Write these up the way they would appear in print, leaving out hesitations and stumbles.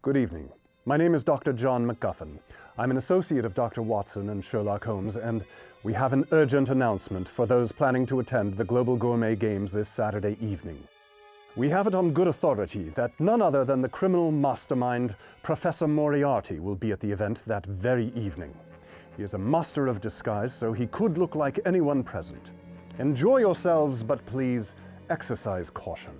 Good evening. My name is Dr. John MacGuffin. I'm an associate of Dr. Watson and Sherlock Holmes, and we have an urgent announcement for those planning to attend the Global Gourmet Games this Saturday evening. We have it on good authority that none other than the criminal mastermind, Professor Moriarty, will be at the event that very evening. He is a master of disguise, so he could look like anyone present. Enjoy yourselves, but please exercise caution.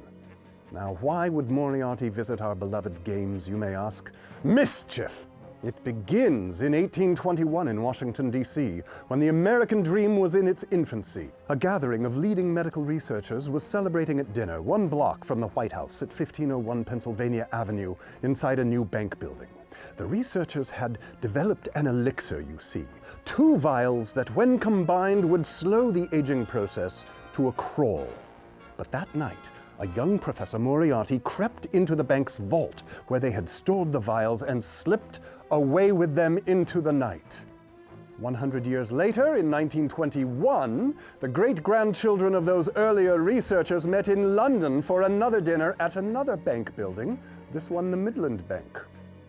Now, why would Moriarty visit our beloved games, you may ask? Mischief! It begins in 1821 in Washington, D.C., when the American dream was in its infancy. A gathering of leading medical researchers was celebrating at dinner 1 block from the White House at 1501 Pennsylvania Avenue inside a new bank building. The researchers had developed an elixir, you see. 2 vials that, when combined, would slow the aging process to a crawl. But that night, a young Professor Moriarty crept into the bank's vault where they had stored the vials and slipped away with them into the night. 100 years later, in 1921, the great-grandchildren of those earlier researchers met in London for another dinner at another bank building, this one the Midland Bank.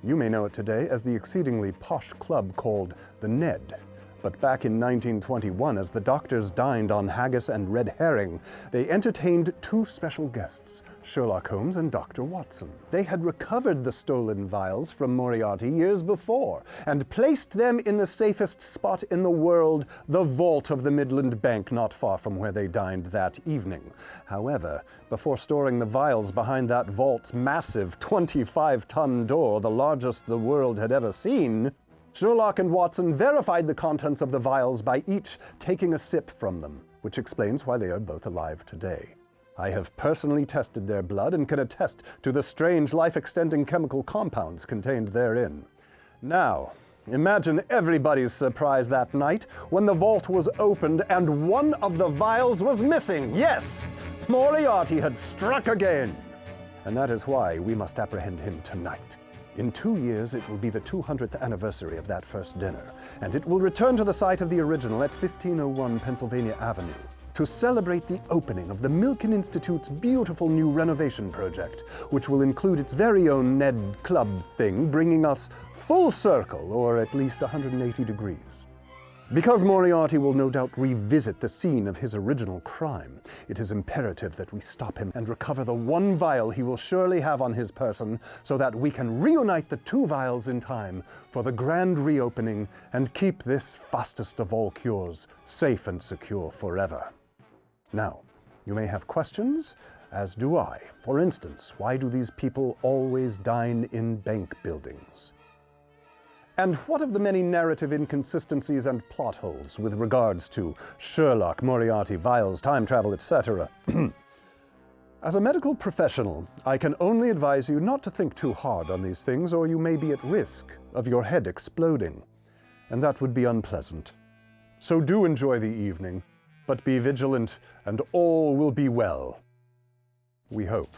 You may know it today as the exceedingly posh club called the Ned. But back in 1921, as the doctors dined on haggis and red herring, they entertained 2 special guests, Sherlock Holmes and Dr. Watson. They had recovered the stolen vials from Moriarty years before and placed them in the safest spot in the world, the vault of the Midland Bank, not far from where they dined that evening. However, before storing the vials behind that vault's massive 25-ton door, the largest the world had ever seen, Sherlock and Watson verified the contents of the vials by each taking a sip from them, which explains why they are both alive today. I have personally tested their blood and can attest to the strange life-extending chemical compounds contained therein. Now, imagine everybody's surprise that night when the vault was opened and one of the vials was missing. Yes, Moriarty had struck again. And that is why we must apprehend him tonight. In 2 years, it will be the 200th anniversary of that first dinner, and it will return to the site of the original at 1501 Pennsylvania Avenue to celebrate the opening of the Milken Institute's beautiful new renovation project, which will include its very own Ned Club thing, bringing us full circle, or at least 180 degrees. Because Moriarty will no doubt revisit the scene of his original crime, it is imperative that we stop him and recover the 1 vial he will surely have on his person so that we can reunite the 2 vials in time for the grand reopening and keep this fastest of all cures safe and secure forever. Now, you may have questions, as do I. For instance, why do these people always dine in bank buildings? And what of the many narrative inconsistencies and plot holes with regards to Sherlock, Moriarty, vials, time travel, etc.? As a medical professional, I can only advise you not to think too hard on these things, or you may be at risk of your head exploding, and that would be unpleasant. So do enjoy the evening, but be vigilant, and all will be well. We hope.